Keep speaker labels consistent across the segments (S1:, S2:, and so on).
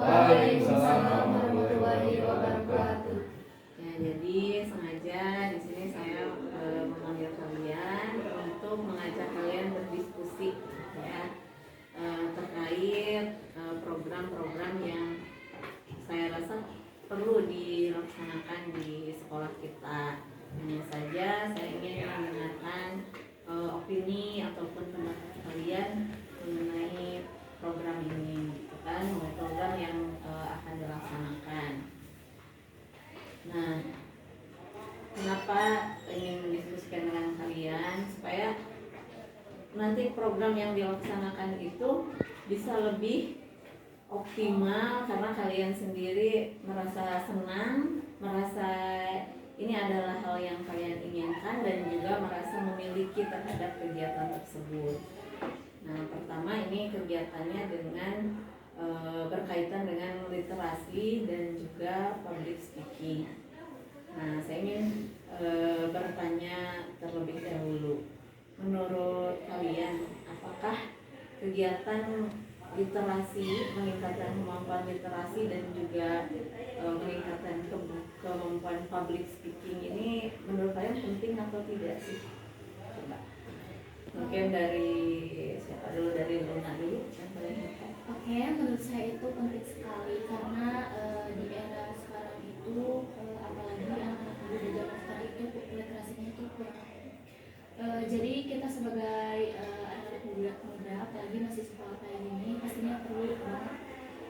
S1: Waalaikumsalam warahmatullahi wabarakatuh.
S2: Ya, jadi sengaja di sini saya memanggil kalian untuk mengajak kalian berdiskusi ya terkait program-program yang saya rasa perlu dilaksanakan di sekolah kita. Hanya saja saya ingin mendengarkan opini ataupun pendapat kalian mengenai program ini, gitu kan, program yang akan dilaksanakan. Nah, kenapa ingin mendiskusikan dengan kalian supaya nanti program yang dilaksanakan itu bisa lebih optimal karena kalian sendiri merasa senang, merasa ini adalah hal yang kalian inginkan dan juga merasa memiliki terhadap kegiatan tersebut. Nah, pertama ini kegiatannya dengan berkaitan dengan literasi dan juga public speaking. Nah, saya ingin bertanya terlebih dahulu, menurut kalian apakah kegiatan literasi, meningkatkan kemampuan literasi dan juga meningkatkan kemampuan public speaking ini menurut kalian penting atau tidak sih? Coba. Mungkin dari siapa dulu, dari Luna dulu yang paling dekat.
S1: Oke, menurut saya itu penting sekali karena di era sekarang itu apalagi anak-anak muda zaman sekarang itu literasinya itu kurang. Jadi kita sebagai anak muda apalagi masih sekolah kayak gini pastinya perlu banget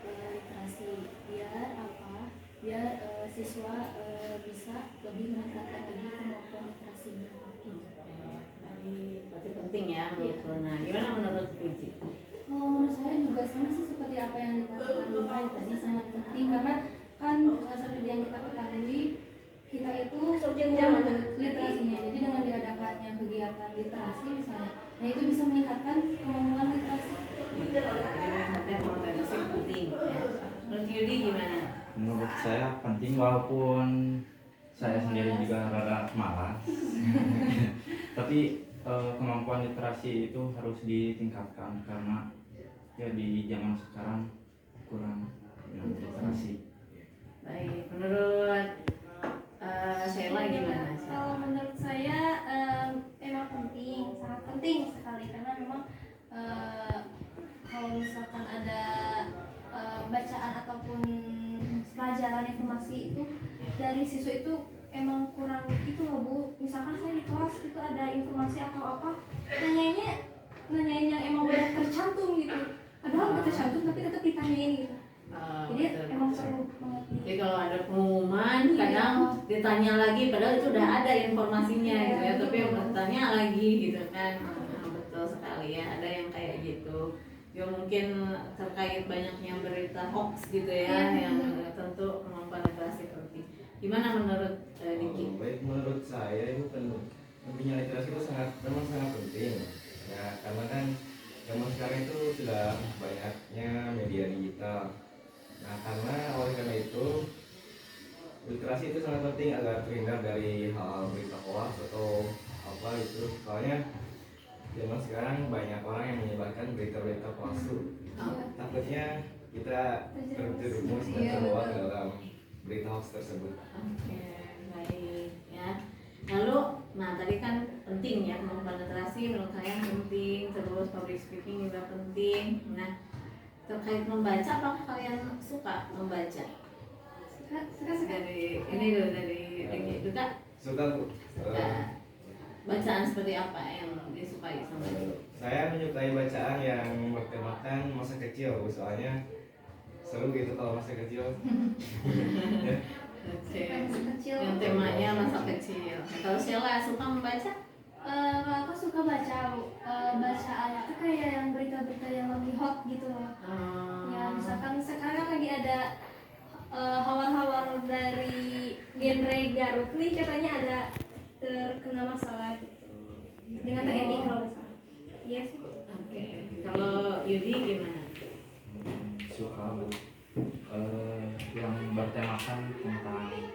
S1: literasi biar apa? Biar siswa bisa lebih meningkatkan lagi kemampuan literasinya.
S2: Berarti penting ya menurut Luna. Gimana menurut Puji?
S1: Menurut saya juga sama sih seperti apa yang dikatakan Luna tadi, sangat penting karena kan seperti yang kita ketahui kita itu kurang literasinya. Jadi dengan diadakannya kegiatan literasi misalnya, nah itu bisa meningkatkan kemampuan literasi.
S2: Literasi penting ya. Menurut Yudi gimana?
S3: Menurut saya penting walaupun saya sendiri juga rada malas. Tapi kemampuan literasi itu harus ditingkatkan karena ya di zaman sekarang kurang literasi.
S2: Baik, menurut Sheila gimana?
S4: Kalau menurut saya emang penting, sangat penting sekali karena memang kalau misalkan ada bacaan ataupun pelajaran informasi itu dari siswa itu emang kurang itu loh Bu. Misalkan saya di kelas itu ada informasi atau apa, nanyain yang emang udah tercantum gitu, padahal udah tercantum tapi tetap ditanyain gitu. Jadi
S2: betul,
S4: emang
S2: betul.
S4: perlu banget.
S2: Jadi kalau ada pengumuman kadang ditanya lagi padahal itu udah ada informasinya gitu ya, tapi bertanya lagi gitu kan. Betul sekali ya, ada yang kayak gitu. Ya mungkin terkait banyaknya berita hoax gitu ya, yang tentu kemampuan literasi penting. Gimana menurut Diki?
S5: Baik, menurut saya itu pentingnya literasi itu memang sangat penting ya, karena kan zaman sekarang itu sudah banyaknya media digital. Nah, karena itu literasi itu sangat penting agar terhindar dari hal berita hoax atau apa itu. Soalnya zaman sekarang banyak orang yang menyebarkan berita-berita palsu. Takutnya kita terjerumus dan terbawa ke dalam berita hoax tersebut.
S2: Oke, baik ya. Lalu, nah tadi kan penting ya kemampuan literasi menurut kalian penting, terus public speaking juga penting. Nah, terkait membaca, apakah kalian suka membaca?
S4: Suka.
S2: Dari ini dulu, dari Diki juga
S5: Suka Bu.
S2: suka. Bacaan seperti apa yang disukai sama Diki?
S5: Saya menyukai bacaan yang bertemakan masa kecil Bu, soalnya seru gitu kalau masa kecil.
S2: Oke.
S4: Kecil.
S2: Yang temanya masa kecil. Kalau Sheila suka membaca?
S4: Kalau aku suka baca bacaan itu kayak yang berita-berita yang lagi hot gitu loh. Ya misalkan sekarang lagi ada hawar-hawar dari genre Garut nih, katanya ada terkena masalah gitu dengan TNI kalau nggak salah. Iya sih.
S2: Oke. Kalau Yudi gimana?
S3: Suka Bu. Yang bertemakan tentang komik.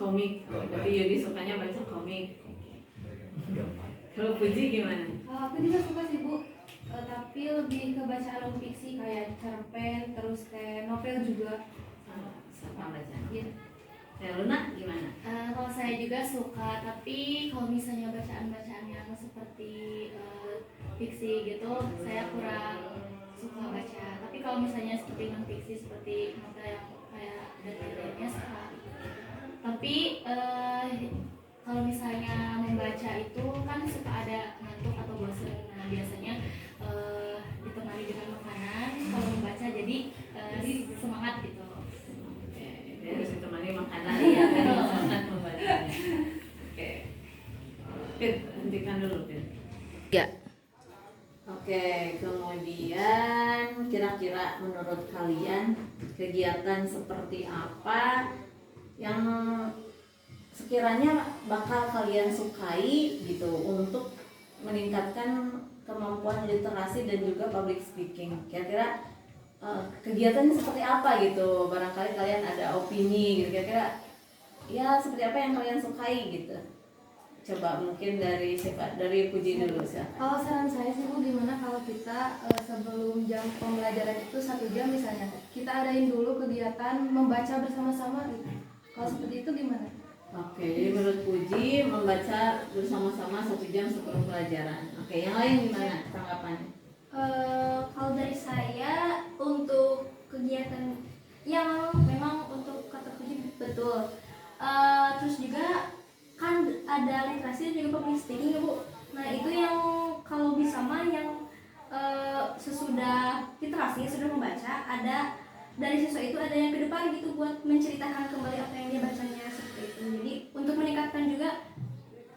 S2: Komik. Berarti Yudi sukanya baca komik. Kalau Puji gimana?
S4: Aku juga suka sih Bu, tapi lebih ke bacaan non fiksi kayak cerpen, terus kayak novel juga.
S2: Sama baca.
S4: Gitu.
S2: Ya Luna gimana?
S1: Kalau saya juga suka, tapi kalau misalnya bacaan-bacaan yang seperti fiksi gitu, saya kurang suka baca. Tapi kalau misalnya seperti non fiksi, seperti novel yang kayak dan lain-lainnya suka. Tapi kalau misalnya membaca itu kan suka ada ngantuk atau bosan. Nah biasanya ditemani dengan makanan. Kalau membaca jadi semangat gitu.
S2: Jadi harus ditemani makanan ya, kan sangat membacanya. Oke. Pit, hentikan dulu Pit.
S1: Ya.
S2: Oke, kemudian kira-kira menurut kalian kegiatan seperti apa yang sekiranya bakal kalian sukai gitu untuk meningkatkan kemampuan literasi dan juga public speaking? Kira-kira kegiatannya seperti apa gitu? Barangkali kalian ada opini gitu, kira-kira ya seperti apa yang kalian sukai gitu. Coba mungkin dari siapa? Dari Puji dulu silakan.
S4: Kalau saran saya sih Bu, gimana kalau kita sebelum jam pembelajaran itu 1 jam misalnya, kita adain dulu kegiatan membaca bersama-sama gitu. Kalau seperti itu gimana?
S2: Oke, jadi menurut Puji membaca bersama-sama 1 jam sebelum pelajaran. Oke, yang lain gimana tanggapannya?
S4: Kalau dari saya untuk kegiatan yang memang untuk kata Puji betul. Terus juga kan ada literasi dan juga public speaking ya Bu. Nah itu yang kalau bisa mah yang sesudah literasi sudah membaca, ada dari siswa itu ada yang ke depan gitu buat menceritakan kembali apa yang dia bacanya seperti itu. Jadi untuk meningkatkan juga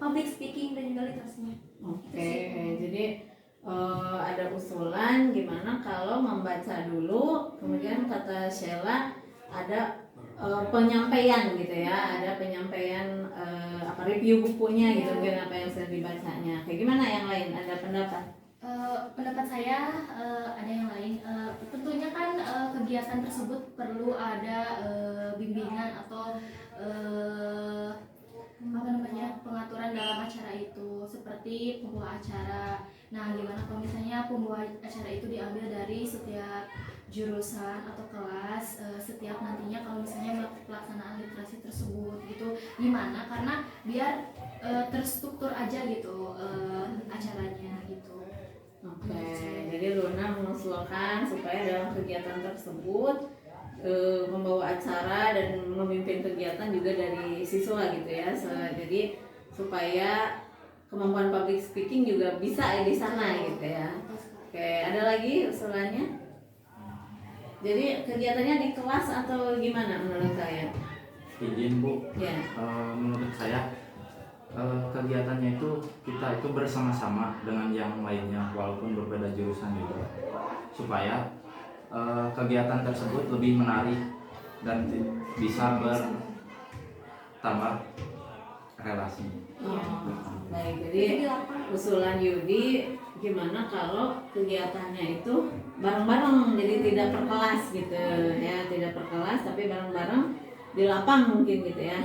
S4: public speaking dan juga literasinya.
S2: Oke, jadi ada usulan gimana kalau membaca dulu, kemudian kata Sheila ada penyampaian gitu ya, ada penyampaian review bukunya gitu, mungkin apa yang sudah dibacanya. Kayak gimana yang lain? Ada pendapat?
S1: Pendapat saya ada yang lain. Tentunya kan kegiatan tersebut perlu ada bimbingan atau apa namanya pengaturan dalam acara itu, seperti pembawa acara. Nah, gimana kalau misalnya pembawa acara itu diambil dari setiap jurusan atau kelas, setiap nantinya kalau misalnya pelaksanaan literasi tersebut gitu, gimana? Karena biar terstruktur aja gitu acaranya gitu.
S2: Oke, jadi Luna mengusulkan supaya dalam kegiatan tersebut membawa acara dan memimpin kegiatan juga dari siswa gitu ya. Jadi supaya kemampuan public speaking juga bisa ya di sana gitu ya. Oke, ada lagi usulannya? Jadi kegiatannya di kelas atau gimana menurut kalian?
S3: Izin Bu,
S2: Ya.
S3: menurut saya kegiatannya itu kita itu bersama-sama dengan yang lainnya walaupun berbeda jurusan juga, supaya kegiatan tersebut lebih menarik dan bisa bertambah relasi.
S2: Baik, jadi usulan Yudi gimana kalau kegiatannya itu bareng-bareng, jadi tidak per kelas gitu ya, tidak per kelas tapi bareng-bareng di lapang mungkin gitu ya.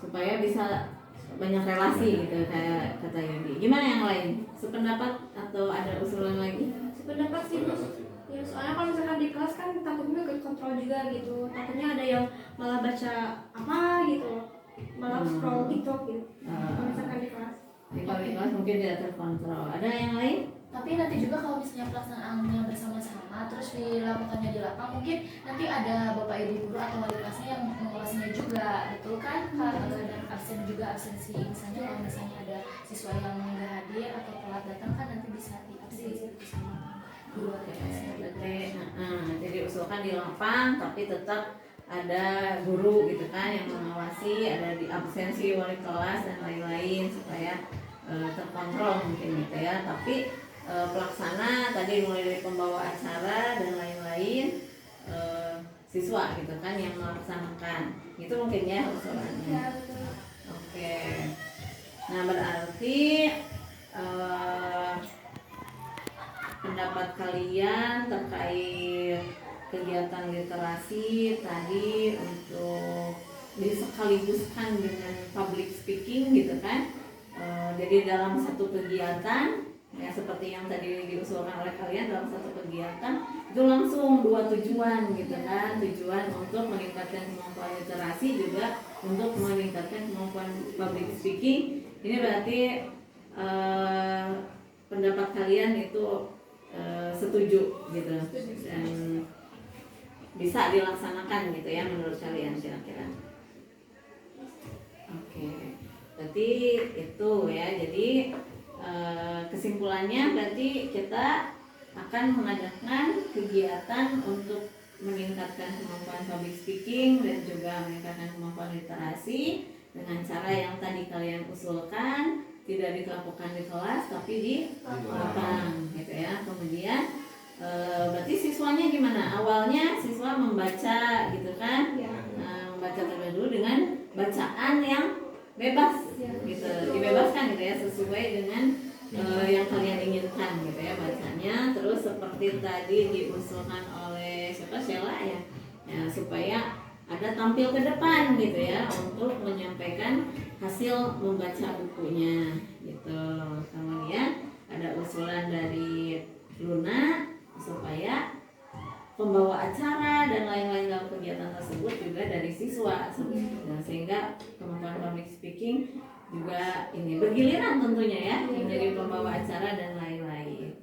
S2: Supaya bisa banyak relasi gitu kayak kata Yudi. Gimana yang lain? Sependapat atau ada usulan lagi?
S4: Sependapat sih Bu. Ya, soalnya kalau misalkan di kelas kan takutnya ke kontrol juga gitu. Takutnya ada yang malah baca apa gitu, malah scroll TikTok gitu. Kalau misalkan di kelas.
S2: Di kelas mungkin tidak terkontrol. Ada yang lain?
S1: Tapi nanti juga kalau misalnya pelaksanaannya bersama-sama terus dilakukannya di lapang, mungkin nanti ada bapak ibu guru atau wali kelasnya yang mengawasinya juga, betul kan? Dan absen juga, absensi misalnya kalau misalnya ada siswa yang nggak hadir atau telat datang kan nanti bisa diabsensi bersama guru atau kelasnya.
S2: Jadi usulkan di lapang tapi tetap ada guru gitu kan yang mengawasi, ada di absensi wali kelas dan lain-lain supaya terkontrol mungkin gitu ya. Tapi pelaksana tadi mulai dari pembawa acara dan lain-lain, siswa gitu kan yang melaksanakan itu mungkin ya usulannya. Oke, nah berarti pendapat kalian terkait kegiatan literasi tadi untuk disekaligus-kan dengan public speaking gitu kan. Jadi dalam satu kegiatan Ya seperti yang tadi diusulkan oleh kalian dalam satu kegiatan itu langsung 2 tujuan gitu kan, tujuan untuk meningkatkan kemampuan literasi juga untuk meningkatkan kemampuan public speaking. Ini berarti pendapat kalian itu setuju gitu dan bisa dilaksanakan gitu ya menurut kalian kira-kira. Oke, berarti itu ya. Jadi kesimpulannya berarti kita akan mengadakan kegiatan untuk meningkatkan kemampuan public speaking dan juga meningkatkan kemampuan literasi dengan cara yang tadi kalian usulkan, tidak dilakukan di kelas tapi di lapang gitu ya. Kemudian berarti siswanya gimana? Awalnya siswa membaca gitu kan, membaca terlebih dahulu dengan bacaan yang bebas gitu, dibebaskan gitu ya sesuai dengan yang kalian inginkan gitu ya bacanya. Terus seperti tadi diusulkan oleh siapa, Sheila ya, supaya ada tampil ke depan gitu ya untuk menyampaikan hasil membaca bukunya gitu. Kemudian ada usulan dari Luna supaya pembawa acara dan lain-lain dalam kegiatan tersebut juga dari siswa, sehingga kemampuan public speaking juga ini bergiliran tentunya ya menjadi pembawa acara dan lain-lain.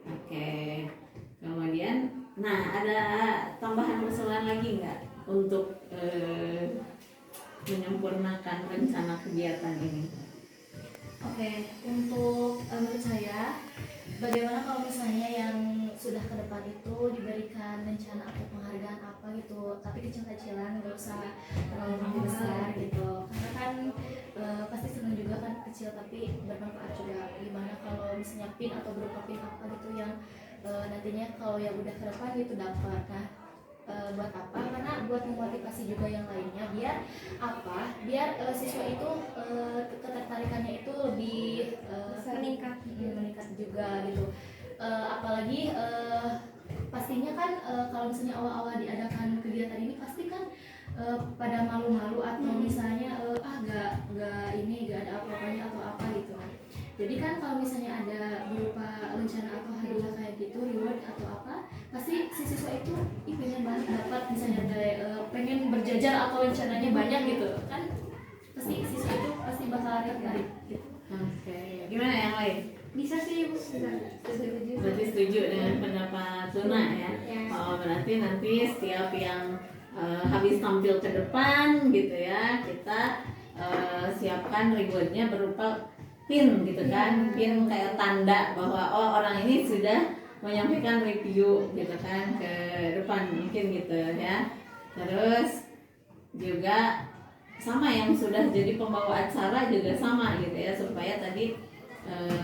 S2: Oke, kemudian nah ada tambahan usulan lagi nggak untuk menyempurnakan rencana kegiatan ini?
S1: Oke, untuk menurut saya, bagaimana kalau misalnya yang sudah ke depan itu diberikan rencana atau penghargaan apa gitu, tapi kecil-kecilan, nggak usah terlalu besar gitu. Karena kan pasti senang juga kan kecil tapi bermanfaat juga. Gimana kalau misalnya pin atau berupa pin apa gitu yang nantinya kalau yang udah ke depan gitu dapat. Nah, buat apa? Karena buat memotivasi juga yang lainnya, biar apa? Biar siswa itu ketertarikannya itu lebih meningkat juga gitu. Apalagi pastinya kan kalau misalnya awal-awal diadakan kegiatan ini pasti kan pada malu-malu atau misalnya nggak ada apa-apanya atau apa gitu kan. Jadi kan kalau misalnya ada berupa rencana atau hadiah kayak gitu, reward atau apa, pasti si siswa itu pengen banget dapat, misalnya ada pengen berjajar atau rencananya banyak gitu kan, pasti siswa itu pasti bakal tertarik gitu.
S2: Oke, gimana yang lain?
S4: Bisa sih Bu, setuju.
S2: Berarti setuju dengan pendapat Luna ya? Oh, berarti nanti setiap yang habis tampil ke depan gitu ya, kita siapkan rewardnya berupa pin gitu kan, pin kayak tanda bahwa oh orang ini sudah menyampaikan review gitu kan ke depan mungkin gitu ya. Terus juga sama yang sudah jadi pembawa acara juga sama gitu ya, supaya tadi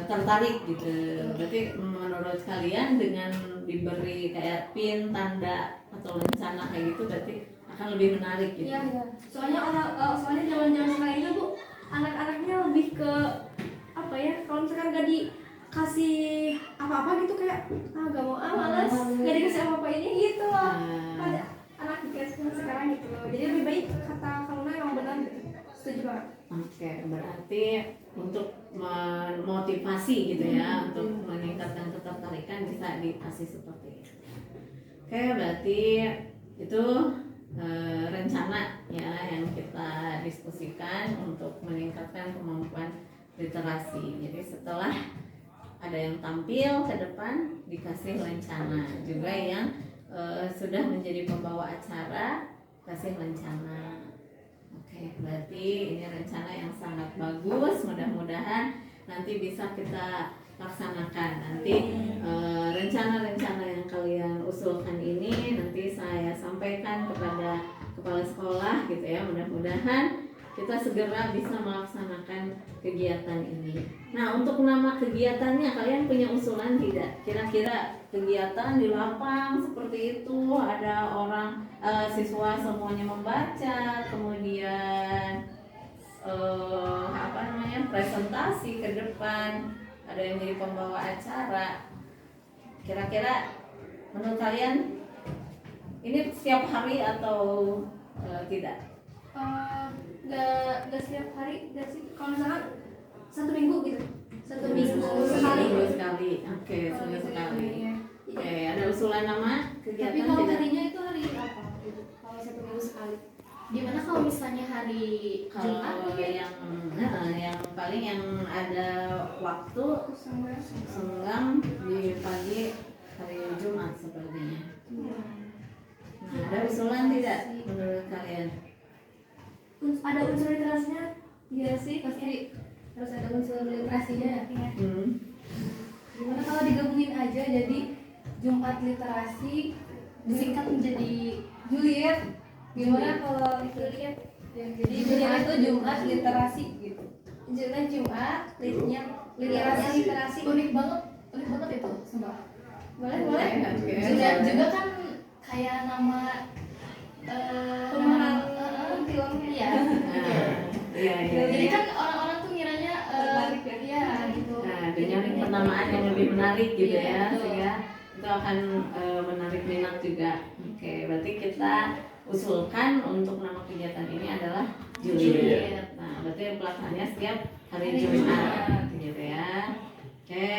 S2: tertarik gitu. Berarti menurut kalian dengan diberi kayak pin, tanda atau rencana kayak gitu berarti akan lebih menarik gitu.
S4: Iya. Soalnya soalnya zaman-zaman sekarang itu Bu, anak-anaknya lebih ke apa ya? Kalau misalkan gak dikasih apa-apa gitu kayak gak mau malas, gak dikasih apa-apa ini gitu loh. Pada anak dikasih sekarang gitu loh. Jadi lebih baik kata Kaluna emang benar gitu. Setuju banget.
S2: Oke, berarti untuk memotivasi gitu ya, untuk meningkatkan ketertarikan bisa dikasih seperti itu. Oke, berarti itu rencana ya yang kita diskusikan untuk meningkatkan kemampuan literasi. Jadi setelah ada yang tampil ke depan dikasih rencana, juga yang sudah menjadi pembawa acara kasih rencana. Oke, berarti ini rencana yang sangat bagus. Mudah-mudahan nanti bisa kita laksanakan. Nanti rencana-rencana yang kalian usulkan ini nanti saya sampaikan kepada kepala sekolah gitu ya. Mudah-mudahan kita segera bisa melaksanakan kegiatan ini. Nah, untuk nama kegiatannya kalian punya usulan tidak? Kira-kira kegiatan di lapang seperti itu, ada orang siswa semuanya membaca, kemudian presentasi ke depan, ada yang jadi pembawa acara. Kira-kira menurut kalian ini setiap hari atau tidak?
S4: Gak setiap hari, gak sih. Kalau misalkan 1 minggu gitu. Satu minggu sekali.
S2: Seminggu sekali. Oke, seminggu sekali. Oke, ada usulan nama
S1: Tapi
S2: kegiatan
S1: kalau
S2: tidak?
S1: harinya itu hari apa? Kalau 1 minggu sekali. Gimana kalau misalnya hari Jumat
S2: Kalau
S1: nih?
S2: yang paling yang ada waktu senggang di pagi hari Jumat sepertinya. Nah, ada usulan tidak menurut kalian?
S4: Ada unsur literasinya?
S1: Iya sih, pasti harus ada unsur literasinya.
S4: Gimana kalau digabungin aja jadi Jumat literasi
S1: Disingkat menjadi
S4: Juliet? Gimana kalau Juliet? Ya, jadi Juliet itu Jumat literasi gitu. Jumat, literasi.
S1: unik banget itu, sumpah.
S4: Boleh.
S1: Juga kan kayak nama
S4: Pemeran
S1: filmnya ya.
S2: Iya.
S1: Jadi kan orang-orang tuh ngiranya ya gitu.
S2: Nah, dengan penamaan yang lebih menarik gitu
S1: Iya,
S2: ya,
S1: betul.
S2: sehingga itu akan menarik minat juga. Oke, berarti kita usulkan untuk nama kegiatan ini adalah Juliet. Nah, berarti pelaksanaannya setiap hari Jumat, gitu ya. Oke,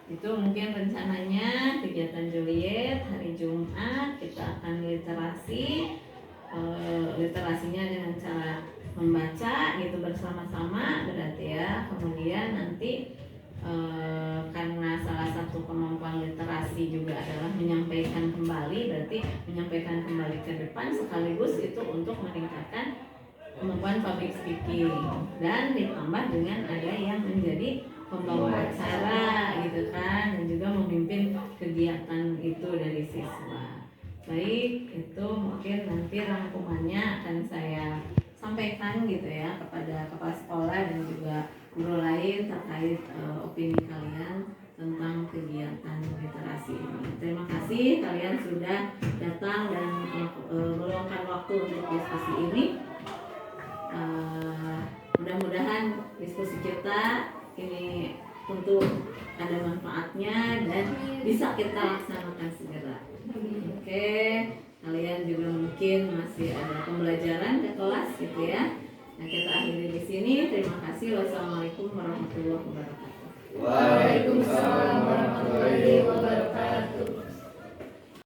S2: itu mungkin rencananya kegiatan Juliet hari Jumat. Kita akan literasinya dengan cara membaca gitu bersama-sama berarti ya. Kemudian nanti karena salah satu kemampuan literasi juga adalah menyampaikan kembali, berarti menyampaikan kembali ke depan sekaligus itu untuk meningkatkan kemampuan public speaking dan ditambah dengan ada yang menjadi pembawa acara gitu kan, dan juga memimpin kegiatan itu dari siswa. Baik, itu mungkin nanti rangkumannya akan saya sampaikan gitu ya kepada kepala sekolah dan juga guru lain terkait opini kalian tentang kegiatan literasi ini. Terima kasih kalian sudah datang dan meluangkan waktu untuk diskusi ini. Mudah-mudahan diskusi kita ini tentu ada manfaatnya dan bisa kita laksanakan segera. Oke, kalian juga mungkin masih ada pembelajaran ke kelas gitu ya. Nah, kita akhiri di sini. Terima kasih. Wassalamualaikum warahmatullahi wabarakatuh.
S5: Waalaikumsalam
S1: warahmatullahi wabarakatuh.